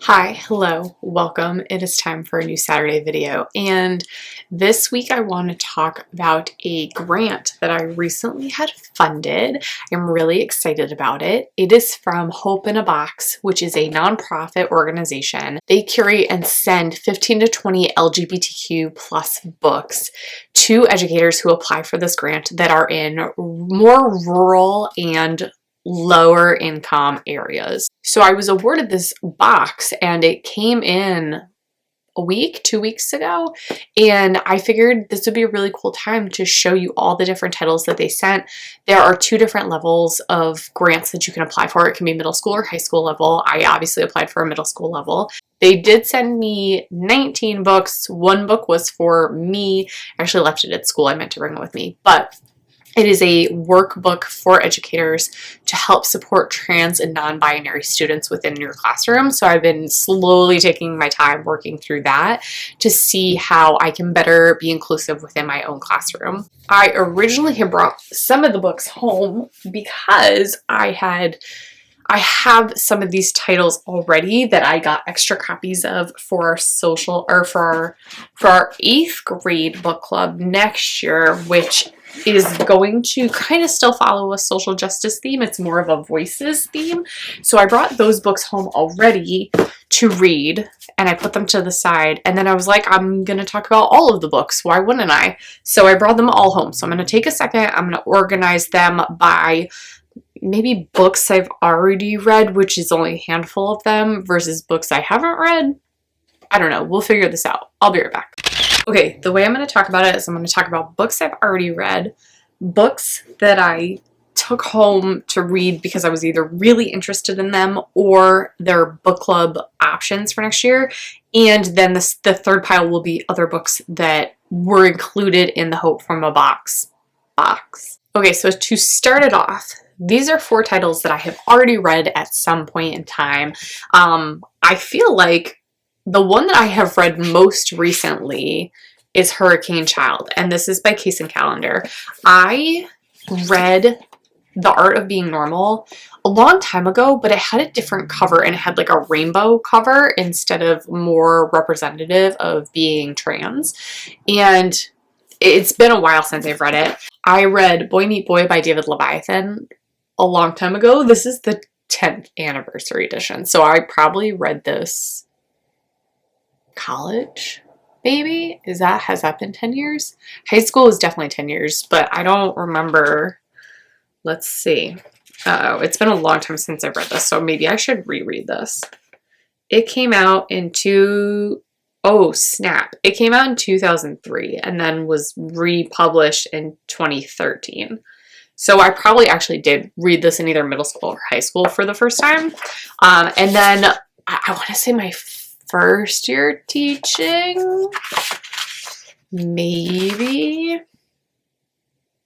Hi, hello, welcome. It is time for a new Saturday video, and this week I want to talk about a grant that I recently had funded. I'm really excited about it. It is from Hope in a Box, which is a nonprofit organization. They curate and send 15 to 20 LGBTQ plus books to educators who apply for this grant that are in more rural and lower income areas. So I was awarded this box and it came in a week, 2 weeks ago, and I figured this would be a really cool time to show you all the different titles that they sent. There are two different levels of grants that you can apply for. It can be middle school or high school level. I obviously applied for a middle school level. They did send me 19 books. One book was for me. I actually left it at school. I meant to bring it with me, but it is a workbook for educators to help support trans and non-binary students within your classroom. So I've been slowly taking my time working through that to see how I can better be inclusive within my own classroom. I originally had brought some of the books home because I have some of these titles already that I got extra copies of for our social, or for our 8th grade book club next year, which is going to kind of still follow a social justice theme. It's more of a voices theme. So I brought those books home already to read, and I put them to the side. And then I was like, I'm going to talk about all of the books. Why wouldn't I? So I brought them all home. So I'm going to take a second. I'm going to organize them by maybe books I've already read, which is only a handful of them, versus books I haven't read. I don't know. We'll figure this out. I'll be right back. Okay, the way I'm going to talk about it is I'm going to talk about books I've already read, books that I took home to read because I was either really interested in them or their book club options for next year, and then the third pile will be other books that were included in the Hope from a Box. Okay, so to start it off, these are 4 titles that I have already read at some point in time. I feel like the one that I have read most recently is Hurricane Child, and this is by Case and Calendar. I read The Art of Being Normal a long time ago, but it had a different cover, and it had like a rainbow cover instead of more representative of being trans. And it's been a while since I've read it. I read Boy Meet Boy by David Leviathan a long time ago. This is the 10th anniversary edition, so I probably read this college, maybe? Has that been 10 years? High school is definitely 10 years, but I don't remember. Let's see. Uh-oh, it's been a long time since I've read this, so maybe I should reread this. It came out in oh snap. It came out in 2003 and then was republished in 2013. So I probably actually did read this in either middle school or high school for the first time. And then I want to say my first year teaching, maybe.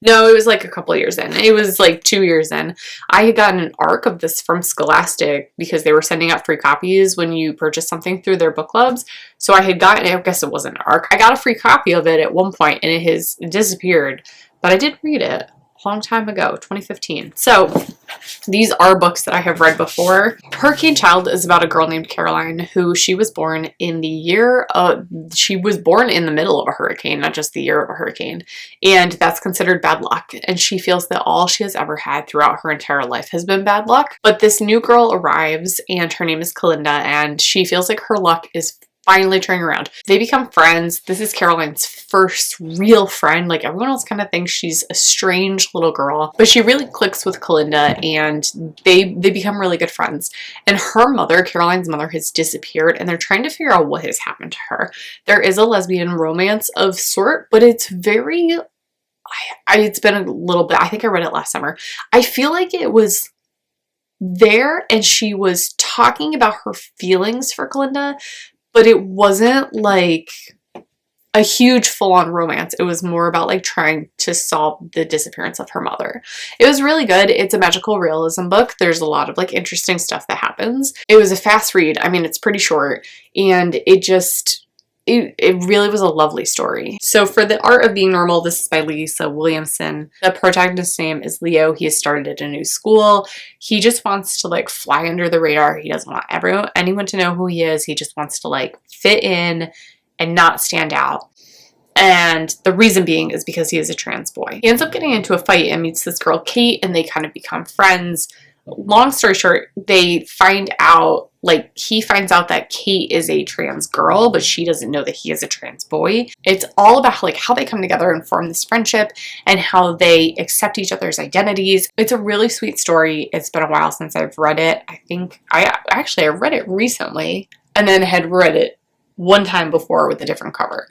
No, it was like a couple of years in. It was like 2 years in. I had gotten an ARC of this from Scholastic because they were sending out free copies when you purchase something through their book clubs. So I had gotten, I guess it wasn't an ARC. I got a free copy of it at one point and it has disappeared, but I did read it a long time ago, 2015. So these are books that I have read before. Hurricane Child is about a girl named Caroline who she was born in the middle of a hurricane, not just the year of a hurricane. And that's considered bad luck. And she feels that all she has ever had throughout her entire life has been bad luck. But this new girl arrives and her name is Kalinda, and she feels like her luck is finally turning around. They become friends. This is Caroline's first real friend. Like, everyone else kind of thinks she's a strange little girl, but she really clicks with Kalinda and they become really good friends. And her mother, Caroline's mother, has disappeared and they're trying to figure out what has happened to her. There is a lesbian romance of sort, but it's very, it's been a little bit, I think I read it last summer. I feel like it was there and she was talking about her feelings for Kalinda, but it wasn't like a huge full-on romance. It was more about like trying to solve the disappearance of her mother. It was really good. It's a magical realism book. There's a lot of like interesting stuff that happens. It was a fast read. I mean, it's pretty short, and it really was a lovely story. So for The Art of Being Normal, this is by Lisa Williamson. The protagonist's name is Leo. He has started a new school. He just wants to like fly under the radar. He doesn't want anyone to know who he is. He just wants to like fit in and not stand out. And the reason being is because he is a trans boy. He ends up getting into a fight and meets this girl, Kate, and they kind of become friends. Long story short, they find out, like, he finds out that Kate is a trans girl, but she doesn't know that he is a trans boy. It's all about, like, how they come together and form this friendship and how they accept each other's identities. It's a really sweet story. It's been a while since I've read it. I read it recently and then had read it one time before with a different cover.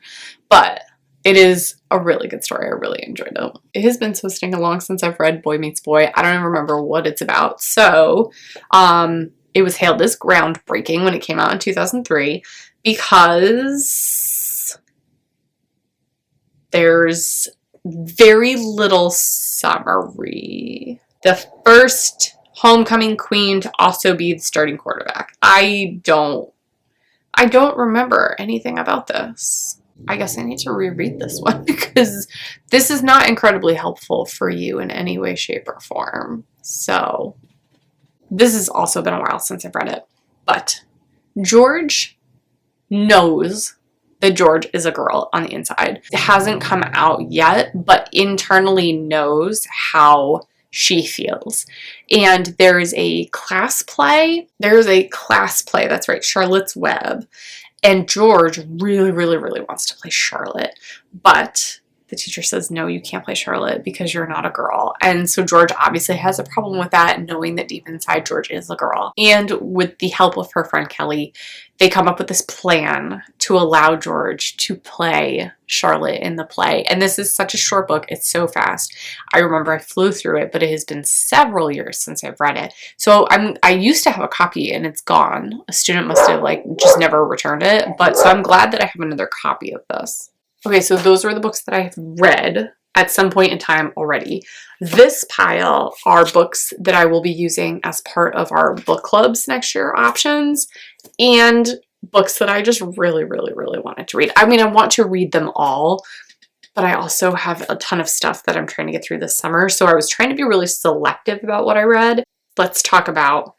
But it is a really good story. I really enjoyed it. It has been so stinking long since I've read Boy Meets Boy. I don't even remember what it's about. So, it was hailed as groundbreaking when it came out in 2003 because there's very little summary. The first homecoming queen to also be the starting quarterback. I don't remember anything about this. I guess I need to reread this one because this is not incredibly helpful for you in any way, shape, or form. So this has also been a while since I've read it. But George knows that George is a girl on the inside. It hasn't come out yet, but internally knows how she feels. And there is a class play. That's right, Charlotte's Web. And George really, really, really wants to play Charlotte, but the teacher says, no, you can't play Charlotte because you're not a girl. And so George obviously has a problem with that, knowing that deep inside George is a girl. And with the help of her friend Kelly, they come up with this plan to allow George to play Charlotte in the play. And this is such a short book. It's so fast. I remember I flew through it, but it has been several years since I've read it. So I used to have a copy and it's gone. A student must have like just never returned it. But so I'm glad that I have another copy of this. Okay, so those are the books that I have read at some point in time already. This pile are books that I will be using as part of our book clubs next year options, and books that I just really, really, really wanted to read. I mean, I want to read them all, but I also have a ton of stuff that I'm trying to get through this summer. So I was trying to be really selective about what I read. Let's talk about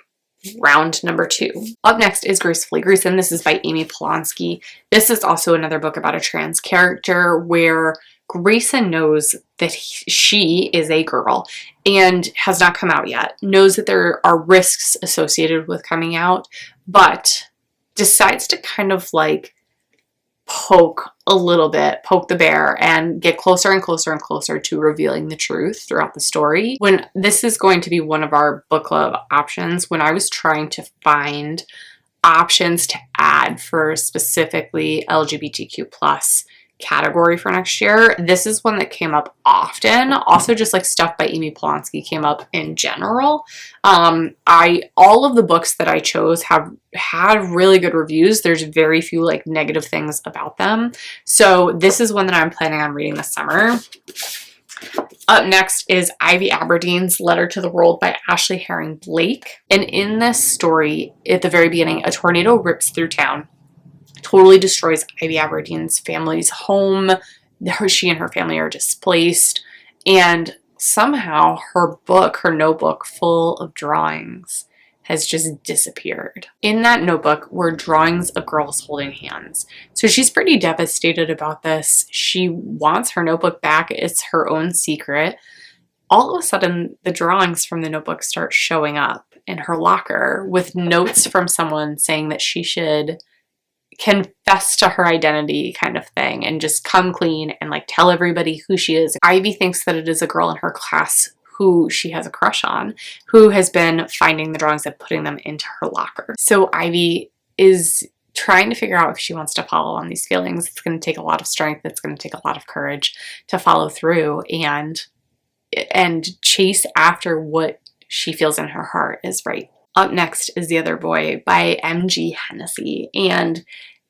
round number 2. Up next is Gracefully, Gruesome. This is by Amy Polanski. This is also another book about a trans character where Grayson knows that she is a girl and has not come out yet, knows that there are risks associated with coming out, but decides to kind of like poke the bear and get closer and closer and closer to revealing the truth throughout the story. When this is going to be one of our book club options, when I was trying to find options to add for specifically LGBTQ plus category for next year, this is one that came up often. Also, just like stuff by Amy Polanski came up in general. All of the books that I chose have had really good reviews. There's very few like negative things about them. So this is one that I'm planning on reading this summer. Up next is Ivy Aberdeen's Letter to the World by Ashley Herring Blake. And in this story, at the very beginning, a tornado rips through town, totally destroys Ivy Aberdeen's family's home. She and her family are displaced, and somehow her notebook full of drawings has just disappeared. In that notebook were drawings of girls holding hands. So she's pretty devastated about this. She wants her notebook back. It's her own secret. All of a sudden, the drawings from the notebook start showing up in her locker with notes from someone saying that she should confess to her identity kind of thing and just come clean and like tell everybody who she is. Ivy thinks that it is a girl in her class who she has a crush on, who has been finding the drawings and putting them into her locker. So Ivy is trying to figure out if she wants to follow on these feelings. It's going to take a lot of strength. It's going to take a lot of courage to follow through and chase after what she feels in her heart is right. Up next is The Other Boy by M.G. Hennessy, and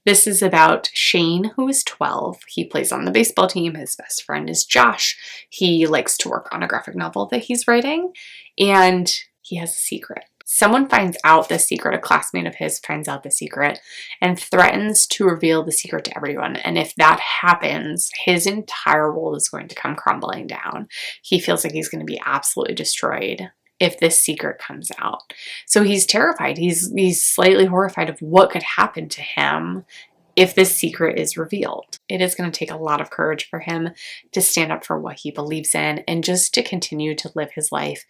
this is about Shane, who is 12. He plays on the baseball team. His best friend is Josh. He likes to work on a graphic novel that he's writing, and he has a secret. someone finds out the secret, a classmate of his finds out the secret and threatens to reveal the secret to everyone. And if that happens, his entire world is going to come crumbling down. He feels like he's going to be absolutely destroyed if this secret comes out. So he's terrified. He's slightly horrified of what could happen to him if this secret is revealed. It is going to take a lot of courage for him to stand up for what he believes in and just to continue to live his life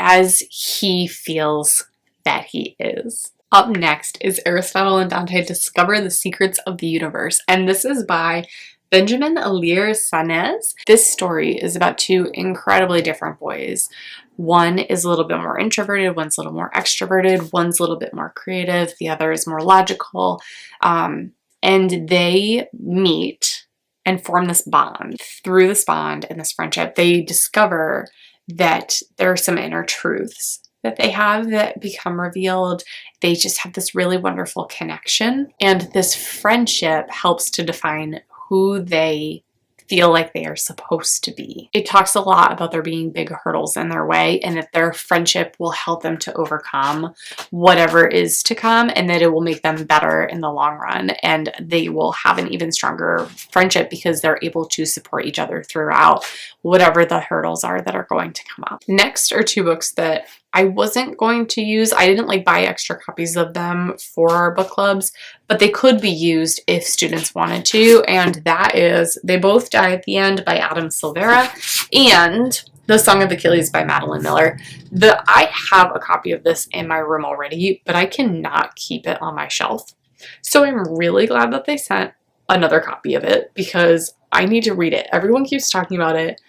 as he feels that he is. Up next is Aristotle and Dante Discover the Secrets of the Universe, and this is by Benjamin Alir Sanez. This story is about two incredibly different boys. One is a little bit more introverted, one's a little more extroverted, one's a little bit more creative, the other is more logical, and they meet and form this bond. Through this bond and this friendship, they discover that there are some inner truths that they have that become revealed. They just have this really wonderful connection, and this friendship helps to define who they feel like they are supposed to be. It talks a lot about there being big hurdles in their way and that their friendship will help them to overcome whatever is to come, and that it will make them better in the long run, and they will have an even stronger friendship because they're able to support each other throughout whatever the hurdles are that are going to come up. Next are two books that I wasn't going to use. I didn't buy extra copies of them for our book clubs, but they could be used if students wanted to, and that is They Both Die at the End by Adam Silvera and The Song of Achilles by Madeline Miller. I have a copy of this in my room already, but I cannot keep it on my shelf. So I'm really glad that they sent another copy of it because I need to read it. Everyone keeps talking about it.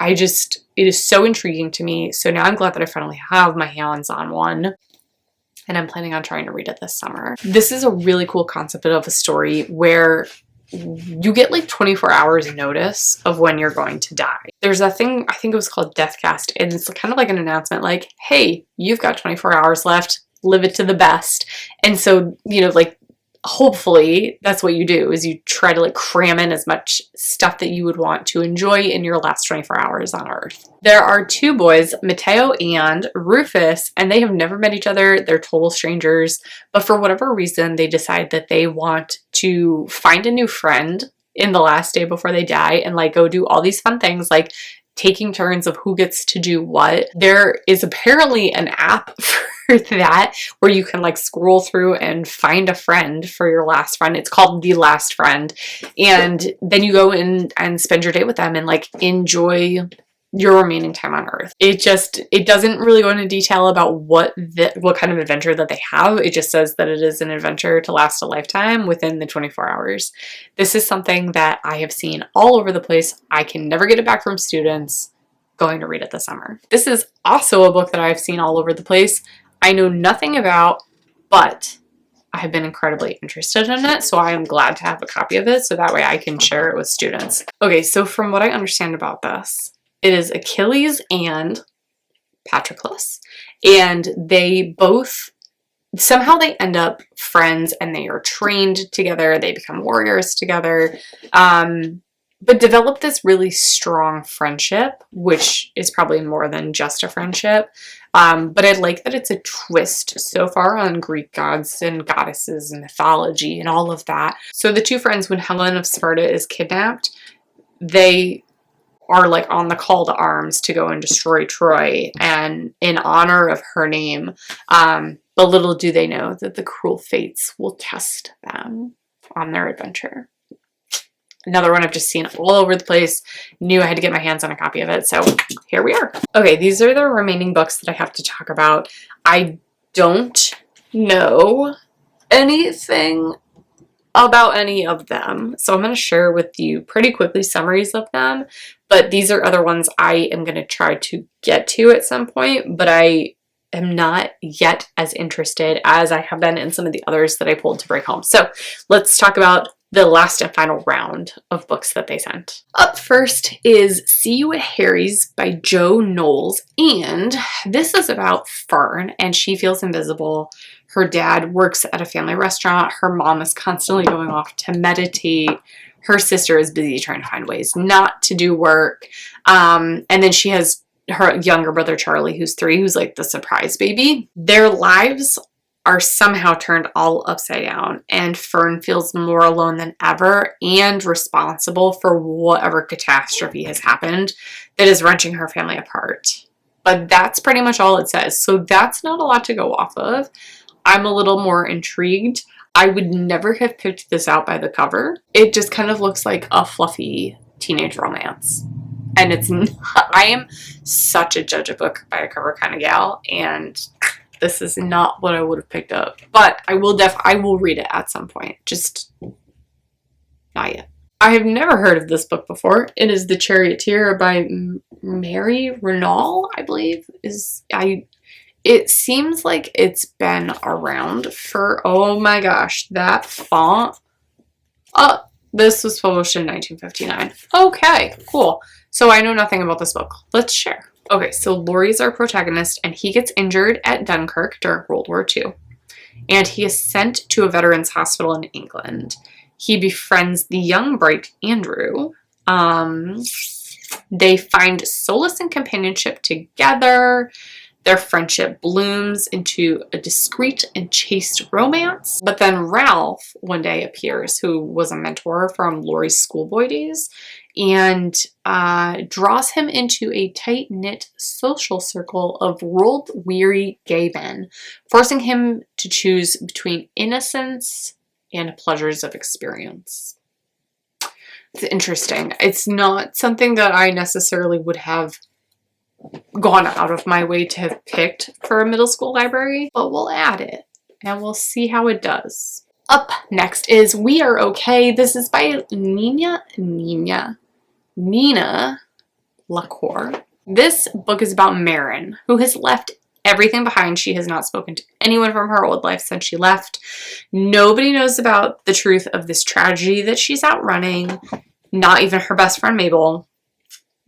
It is so intriguing to me. So now I'm glad that I finally have my hands on one, and I'm planning on trying to read it this summer. This is a really cool concept of a story where you get 24 hours notice of when you're going to die. There's a thing, I think it was called Deathcast, and it's kind of like an announcement like, hey, you've got 24 hours left, live it to the best. And so, hopefully that's what you do, is you try to cram in as much stuff that you would want to enjoy in your last 24 hours on Earth. There are two boys, Matteo and Rufus, and they have never met each other. They're total strangers, but for whatever reason, they decide that they want to find a new friend in the last day before they die and go do all these fun things like taking turns of who gets to do what. There is apparently an app for that where you can scroll through and find a friend for your last friend. It's called The Last Friend, and then you go in and spend your day with them and enjoy your remaining time on Earth. It doesn't really go into detail about what kind of adventure that they have. It just says that it is an adventure to last a lifetime within the 24 hours. This is something that I have seen all over the place. I can never get it back from students. Going to read it this summer. This is also a book that I've seen all over the place. I know nothing about, but I have been incredibly interested in it, so I am glad to have a copy of it so that way I can share it with students. Okay, so from what I understand about this, it is Achilles and Patroclus, and they both, somehow they end up friends and they are trained together, they become warriors together, but develop this really strong friendship, which is probably more than just a friendship. But I like that it's a twist so far on Greek gods and goddesses and mythology and all of that. So the two friends, when Helen of Sparta is kidnapped, they are on the call to arms to go and destroy Troy, and in honor of her name. But little do they know that the cruel fates will test them on their adventure. Another one I've just seen all over the place. Knew I had to get my hands on a copy of it, so here we are. Okay, these are the remaining books that I have to talk about. I don't know anything about any of them, so I'm going to share with you pretty quickly summaries of them, but these are other ones I am going to try to get to at some point, but I am not yet as interested as I have been in some of the others that I pulled to bring home. So let's talk about the last and final round of books that they sent. Up first is See You at Harry's by Jo Knowles, and this is about Fern, and she feels invisible. Her dad works at a family restaurant. Her mom is constantly going off to meditate. Her sister is busy trying to find ways not to do work. And then she has her younger brother Charlie, who's 3, who's like the surprise baby. Their lives are somehow turned all upside down, and Fern feels more alone than ever and responsible for whatever catastrophe has happened that is wrenching her family apart. But that's pretty much all it says. So that's not a lot to go off of. I'm a little more intrigued. I would never have picked this out by the cover. It just kind of looks like a fluffy teenage romance. And it's not, I am such a judge a book by a cover kind of gal, and this is not what I would have picked up. But I will read it at some point. Just not yet. I have never heard of this book before. It is The Charioteer by Mary Renault, I believe. It seems like it's been around for, oh my gosh, that font. Oh, this was published in 1959. Okay, cool. So I know nothing about this book. Let's share. Okay, so Laurie's our protagonist, and he gets injured at Dunkirk during World War II. And he is sent to a veterans hospital in England. He befriends the young, bright Andrew. They find solace and companionship together. Their friendship blooms into a discreet and chaste romance. But then Ralph one day appears, who was a mentor from Laurie's schoolboy days, and draws him into a tight-knit social circle of world-weary gay men, forcing him to choose between innocence and pleasures of experience. It's interesting. It's not something that I necessarily would have gone out of my way to have picked for a middle school library, but we'll add it and we'll see how it does. Up next is We Are Okay. This is by Nina LaCour. This book is about Marin, who has left everything behind. She has not spoken to anyone from her old life since she left. Nobody knows about the truth of this tragedy that she's outrunning, not even her best friend Mabel.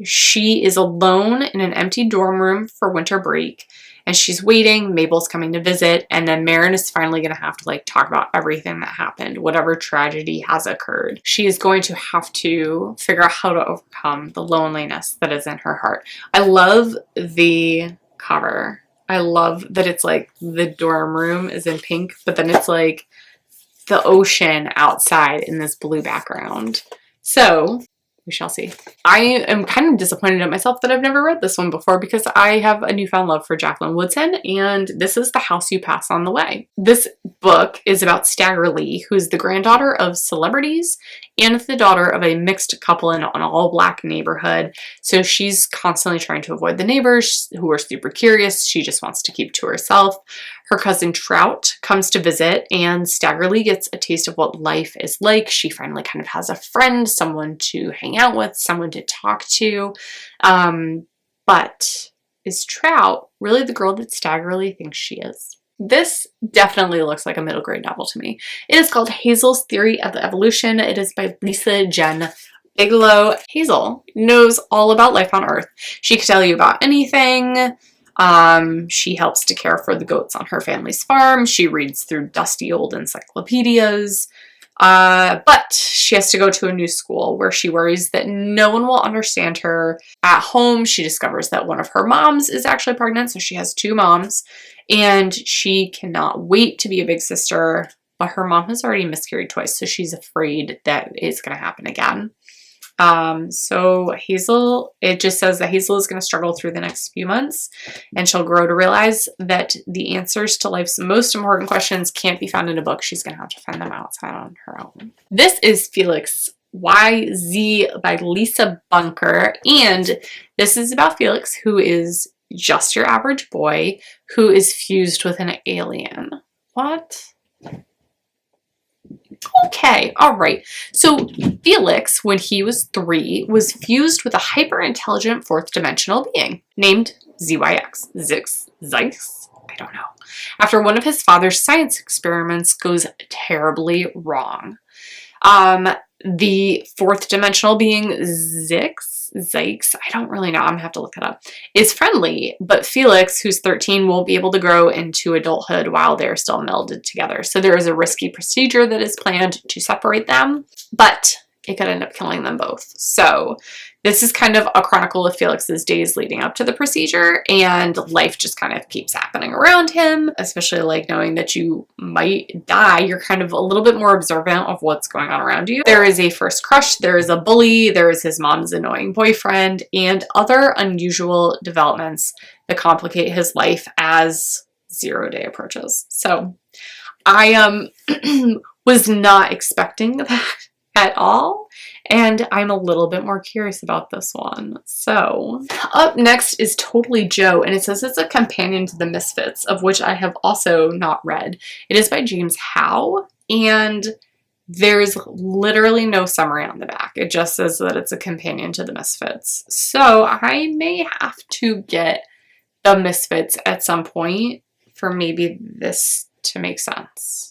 She is alone in an empty dorm room for winter break, and she's waiting. Mabel's coming to visit, and then Marin is finally going to have to talk about everything that happened, whatever tragedy has occurred. She is going to have to figure out how to overcome the loneliness that is in her heart. I love the cover. I love that it's the dorm room is in pink, but then it's the ocean outside in this blue background. So we shall see. I am kind of disappointed at myself that I've never read this one before, because I have a newfound love for Jacqueline Woodson, and this is The House You Pass on the Way. This book is about Stagger Lee, who is the granddaughter of celebrities and the daughter of a mixed couple in an all-black neighborhood. So she's constantly trying to avoid the neighbors who are super curious. She just wants to keep to herself. Her cousin Trout comes to visit, and Stagger Lee gets a taste of what life is like. She finally kind of has a friend, someone to hang out with, someone to talk to. But is Trout really the girl that Stagger Lee thinks she is? This definitely looks like a middle grade novel to me. It is called Hazel's Theory of Evolution. It is by Lisa Jen Bigelow. Hazel knows all about life on Earth. She could tell you about anything. She helps to care for the goats on her family's farm. She reads through dusty old encyclopedias. But she has to go to a new school where she worries that no one will understand her. At home, she discovers that one of her moms is actually pregnant, so she has 2 moms, and she cannot wait to be a big sister, but her mom has already miscarried twice, so she's afraid that it's going to happen again. So Hazel, it just says that Hazel is going to struggle through the next few months, and she'll grow to realize that the answers to life's most important questions can't be found in a book. She's going to have to find them outside on her own. This is Felix YZ by Lisa Bunker, and this is about Felix, who is just your average boy who is fused with an alien. What? Okay, all right. So Felix, when he was 3, was fused with a hyper-intelligent 4th dimensional being named ZYX. Zix? I don't know. After one of his father's science experiments goes terribly wrong. The 4th dimensional being Zix, I don't really know, I'm gonna have to look it up, is friendly, but Felix, who's 13, won't be able to grow into adulthood while they're still melded together. So there is a risky procedure that is planned to separate them, but it could end up killing them both. So this is kind of a chronicle of Felix's days leading up to the procedure, and life just kind of keeps happening around him, especially like knowing that you might die. You're kind of a little bit more observant of what's going on around you. There is a first crush, there is a bully, there is his mom's annoying boyfriend, and other unusual developments that complicate his life as 0 day approaches. So I was not expecting that at all, and I'm a little bit more curious about this one. So up next is Totally Joe, and it says it's a companion to the Misfits, of which I have also not read. It is by James Howe, and there's literally no summary on the back. It just says that it's a companion to the Misfits. So I may have to get the Misfits at some point for maybe this to make sense.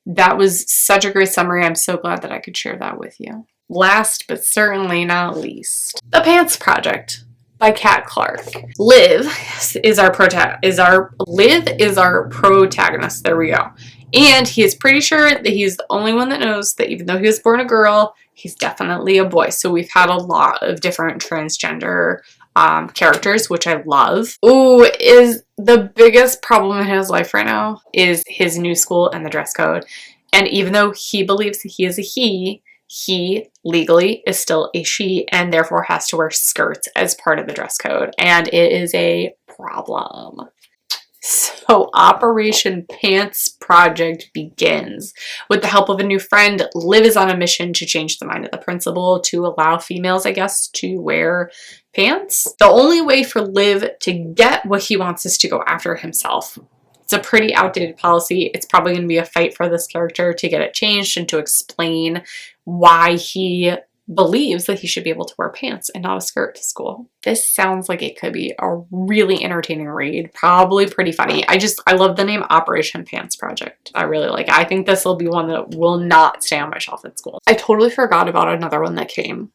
That was such a great summary. I'm so glad that I could share that with you. Last but certainly not least, The Pants Project by Kat Clark. Liv is our protagonist. There we go. And he is pretty sure that he's the only one that knows that even though he was born a girl, he's definitely a boy. So we've had a lot of different transgender characters, which I love. Ooh, is the biggest problem in his life right now is his new school and the dress code. And even though he believes that he is a he legally is still a she, and therefore has to wear skirts as part of the dress code. And it is a problem. So Operation Pants Project begins. With the help of a new friend, Liv is on a mission to change the mind of the principal to allow females, I guess, to wear pants. The only way for Liv to get what he wants is to go after himself. It's a pretty outdated policy. It's probably going to be a fight for this character to get it changed and to explain why he believes that he should be able to wear pants and not a skirt to school. This sounds like it could be a really entertaining read, probably pretty funny. I love the name Operation Pants Project. I really like it. I think this will be one that will not stay on my shelf at school. I totally forgot about another one that came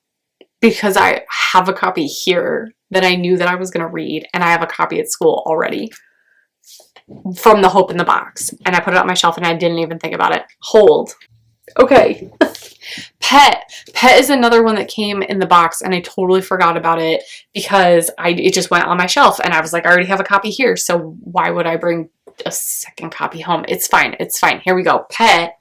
because I have a copy here that I knew that I was going to read, and I have a copy at school already from The Hope in the Box, and I put it on my shelf and I didn't even think about it. Hold. Okay. Pet is another one that came in the box, and I totally forgot about it because it just went on my shelf, and I was like, I already have a copy here, so why would I bring a second copy home? It's fine. It's fine. Here we go. Pet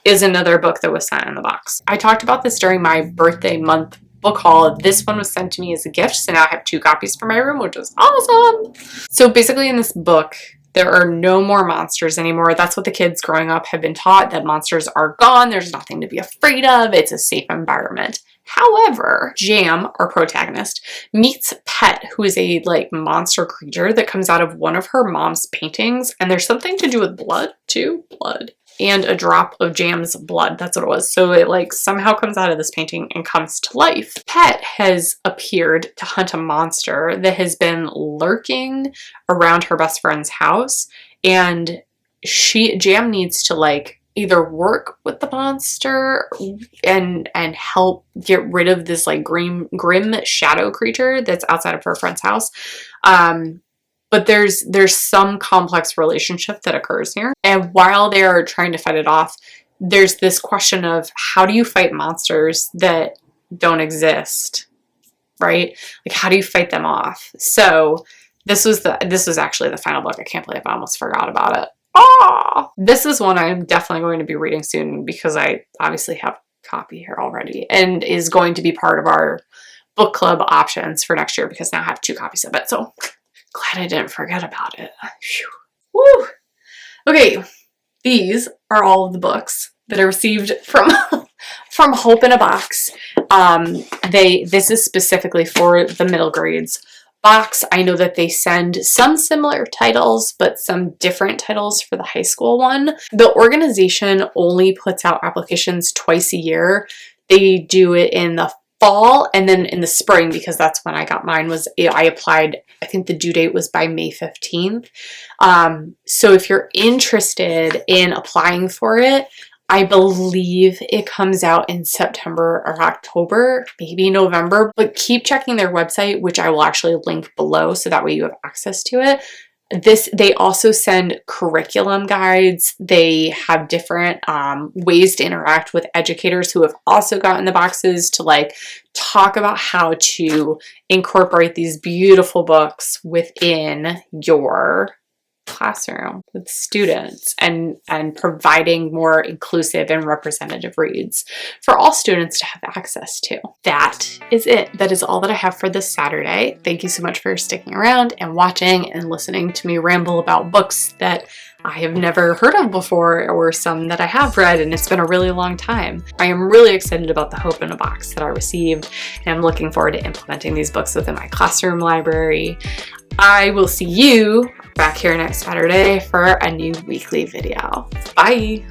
is another book that was sent in the box. I talked about this during my birthday month book haul. This one was sent to me as a gift, so now I have 2 copies for my room, which is awesome. So basically in this book, there are no more monsters anymore. That's what the kids growing up have been taught, that monsters are gone. There's nothing to be afraid of. It's a safe environment. However, Jam, our protagonist, meets Pet, who is a monster creature that comes out of one of her mom's paintings. And there's something to do with blood too. Blood. And a drop of Jam's blood. That's what it was. So it somehow comes out of this painting and comes to life. Pet has appeared to hunt a monster that has been lurking around her best friend's house, and Jam needs to either work with the monster and help get rid of this grim shadow creature that's outside of her friend's house. But there's some complex relationship that occurs here. And while they are trying to fight it off, there's this question of how do you fight monsters that don't exist, right? How do you fight them off? So this was actually the final book. I can't believe I almost forgot about it. Oh! This is one I'm definitely going to be reading soon because I obviously have a copy here already and is going to be part of our book club options for next year because now I have 2 copies of it. So glad I didn't forget about it. Whew. Woo! Okay, these are all of the books that I received from Hope in a Box. This is specifically for the middle grades box. I know that they send some similar titles, but some different titles for the high school one. The organization only puts out applications twice a year. They do it in the fall and then in the spring, because that's when I got mine. I applied, I think the due date was by May 15th. So if you're interested in applying for it, I believe it comes out in September or October, maybe November, but keep checking their website, which I will actually link below so that way you have access to it. They also send curriculum guides. They have different ways to interact with educators who have also gotten the boxes to like talk about how to incorporate these beautiful books within your classroom with students, and providing more inclusive and representative reads for all students to have access to. That is it. That is all that I have for this Saturday. Thank you so much for sticking around and watching and listening to me ramble about books that I have never heard of before, or some that I have read, and it's been a really long time. I am really excited about the Hope in a Box that I received, and I'm looking forward to implementing these books within my classroom library. I will see you back here next Saturday for a new weekly video. Bye!